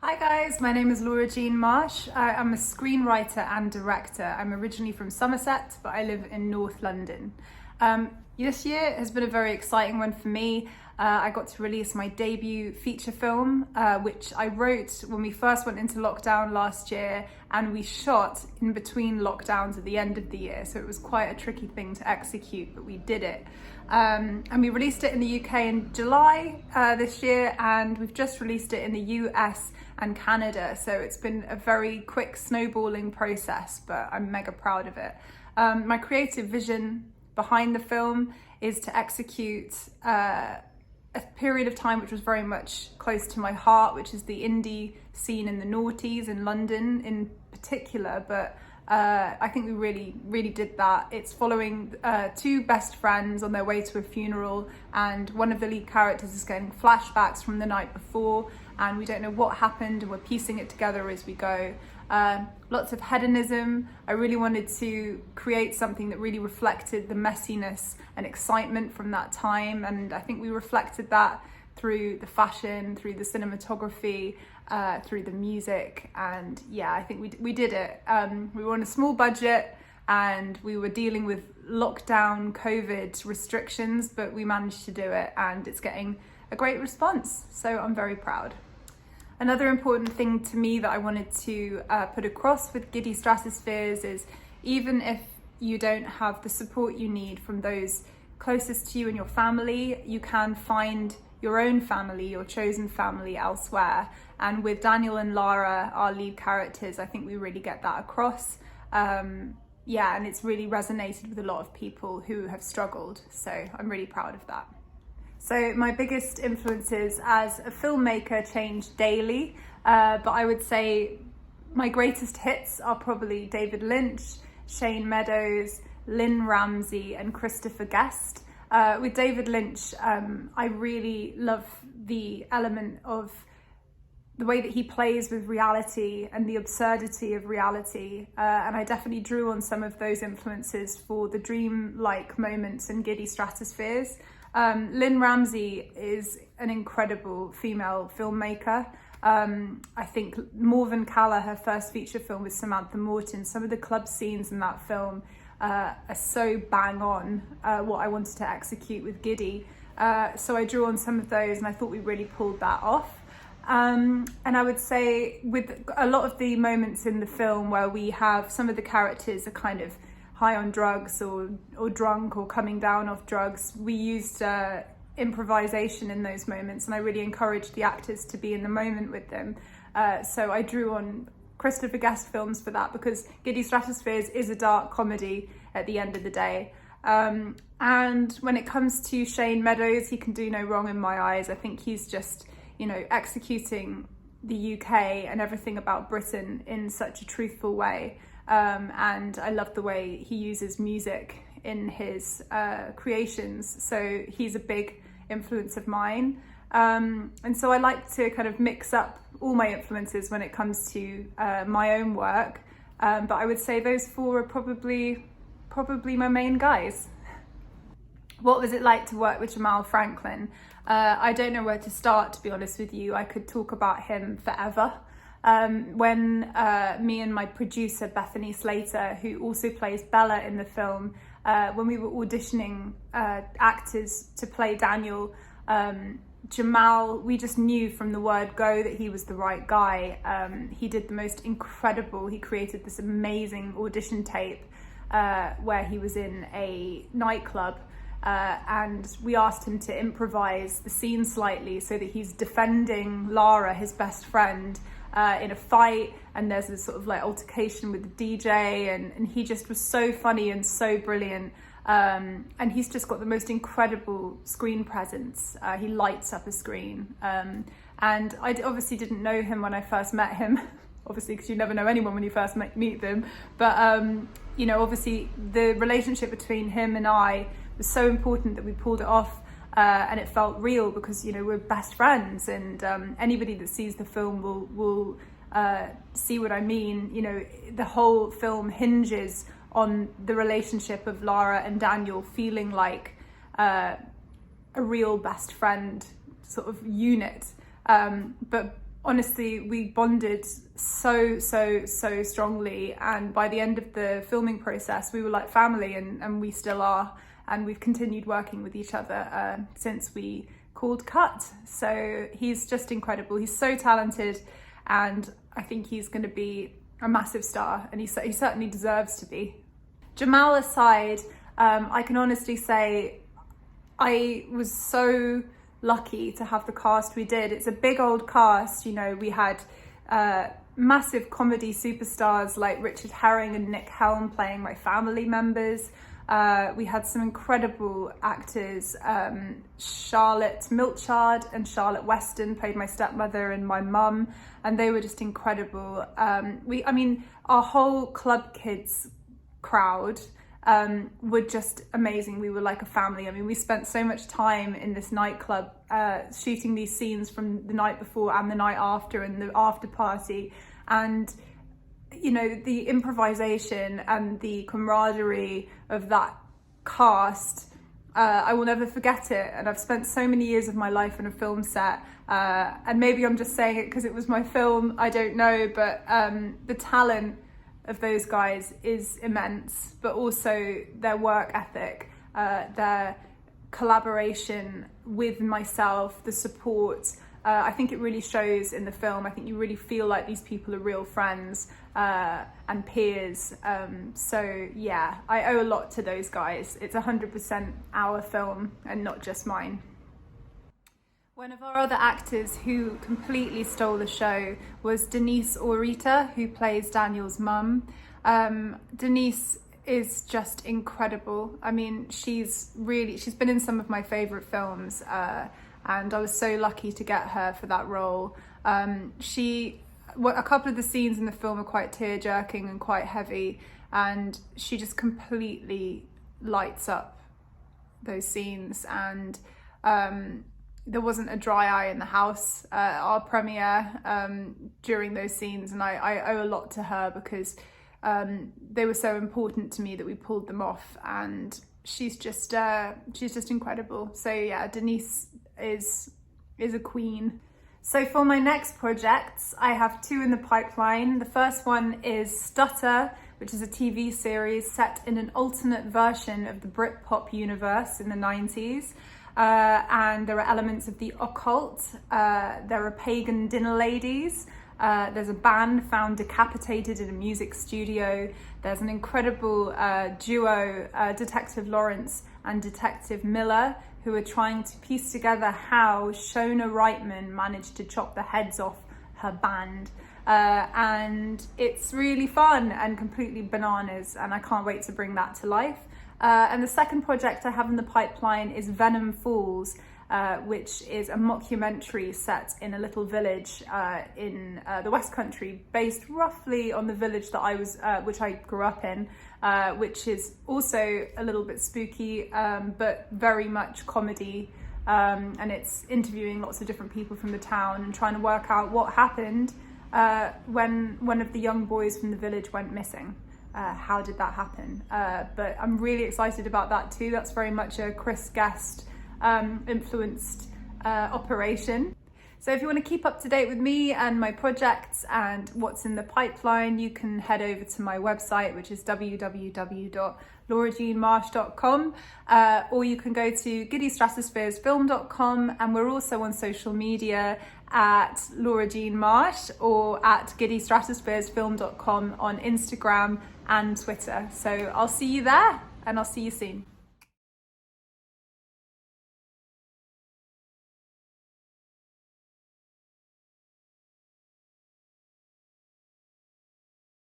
Hi guys, my name is Laura Jean Marsh. I'm a screenwriter and director. I'm originally from Somerset, but I live in North London. This year has been a very exciting one for me. I got to release my debut feature film, which I wrote when we first went into lockdown last year, and we shot in between lockdowns at the end of the year. So it was quite a tricky thing to execute, but we did it. And we released it in the UK in July this year, and we've just released it in the US and Canada. So it's been a very quick snowballing process, but I'm mega proud of it. My creative vision behind the film is to execute a period of time which was very much close to my heart, which is the indie scene in the noughties in London in particular, but I think we really did that. It's following two best friends on their way to a funeral, and one of the lead characters is getting flashbacks from the night before, and we don't know what happened, and we're piecing it together as we go. Lots of hedonism. I really wanted to create something that really reflected the messiness and excitement from that time, and I think we reflected that through the fashion, through the cinematography, through the music, and yeah, I think we did it. We were on a small budget and we were dealing with lockdown COVID restrictions, but we managed to do it, and it's getting a great response, so I'm very proud. Another important thing to me that I wanted to put across with Giddy Stratospheres is, even if you don't have the support you need from those closest to you and your family, you can find your own family, your chosen family elsewhere. And with Daniel and Lara, our lead characters, I think we really get that across. Yeah, and it's really resonated with a lot of people who have struggled. So I'm really proud of that. So my biggest influences as a filmmaker change daily, but I would say my greatest hits are probably David Lynch, Shane Meadows, Lynn Ramsey, and Christopher Guest. With David Lynch, I really love the element of the way that he plays with reality and the absurdity of reality. And I definitely drew on some of those influences for the dream-like moments in Giddy Stratospheres. Lynn Ramsey is an incredible female filmmaker. I think More Than Colour, her first feature film with Samantha Morton, some of the club scenes in that film are so bang on what I wanted to execute with Giddy. So I drew on some of those, and I thought we really pulled that off. And I would say with a lot of the moments in the film where we have some of the characters are kind of high on drugs or drunk or coming down off drugs, we used improvisation in those moments, and I really encouraged the actors to be in the moment with them. So I drew on Christopher Guest films for that, because Giddy Stratospheres is a dark comedy at the end of the day. And when it comes to Shane Meadows, he can do no wrong in my eyes. I think he's just, executing the UK and everything about Britain in such a truthful way. And I love the way he uses music in his creations. So he's a big influence of mine. And so I like to kind of mix up all my influences when it comes to my own work. But I would say those four are probably my main guys. What was it like to work with Jamal Franklin? I don't know where to start, to be honest with you. I could talk about him forever. When me and my producer, Bethany Slater, who also plays Bella in the film, when we were auditioning actors to play Daniel, Jamal, we just knew from the word go that he was the right guy. He did the most incredible, he created this amazing audition tape where he was in a nightclub, and we asked him to improvise the scene slightly so that he's defending Lara, his best friend, in a fight, and there's this sort of like altercation with the DJ, and he just was so funny and so brilliant. And he's just got the most incredible screen presence. He lights up a screen. And I obviously didn't know him when I first met him, obviously, because you never know anyone when you first meet them. But, obviously the relationship between him and I was so important that we pulled it off. And it felt real because, we're best friends, and anybody that sees the film will see what I mean. The whole film hinges on the relationship of Lara and Daniel feeling like a real best friend sort of unit. But honestly, we bonded so strongly, and by the end of the filming process we were like family, and we still are, and we've continued working with each other since we called cut. So he's just incredible. He's so talented, and I think he's going to be a massive star, and he certainly deserves to be. Jamal aside, I can honestly say I was so lucky to have the cast we did. It's a big old cast, you know. We had massive comedy superstars like Richard Herring and Nick Helm playing my family members. We had some incredible actors. Charlotte Milchard and Charlotte Weston played my stepmother and my mum, and they were just incredible. I mean, our whole Club Kids crowd were just amazing. We were like a family. I mean, we spent so much time in this nightclub shooting these scenes from the night before and the night after and the after party, and you know, the improvisation and the camaraderie of that cast, I will never forget it. And I've spent so many years of my life in a film set, and maybe I'm just saying it because it was my film, I don't know, but the talent of those guys is immense, but also their work ethic, their collaboration with myself, the support. I think it really shows in the film. I think you really feel like these people are real friends and peers. So yeah, I owe a lot to those guys. It's 100% our film and not just mine. One of our other actors who completely stole the show was Denise Orita, who plays Daniel's mum. Denise is just incredible. I mean, she's been in some of my favourite films, and I was so lucky to get her for that role. A couple of the scenes in the film are quite tear-jerking and quite heavy, and she just completely lights up those scenes, and there wasn't a dry eye in the house at our premiere during those scenes, and I owe a lot to her because they were so important to me that we pulled them off, and she's just incredible. So yeah, Denise is a queen. So for my next projects, I have two in the pipeline. The first one is Stutter, which is a TV series set in an alternate version of the Britpop universe in the 90s. And there are elements of the occult. There are pagan dinner ladies. There's a band found decapitated in a music studio. There's an incredible duo, Detective Lawrence and Detective Miller, who are trying to piece together how Shona Reitman managed to chop the heads off her band. And it's really fun and completely bananas, and I can't wait to bring that to life. And the second project I have in the pipeline is Venom Falls, which is a mockumentary set in a little village in the West Country, based roughly on the village that I was, which I grew up in, which is also a little bit spooky, but very much comedy. And it's interviewing lots of different people from the town and trying to work out what happened when one of the young boys from the village went missing. How did that happen? But I'm really excited about that too. That's very much a Chris Guest influenced operation. So if you want to keep up to date with me and my projects and what's in the pipeline, you can head over to my website, which is www.laurajeanmarsh.com, or you can go to giddystratospheresfilm.com, and we're also on social media at Laura Jean Marsh or at giddystratospheresfilm.com on Instagram and Twitter. So I'll see you there, and I'll see you soon.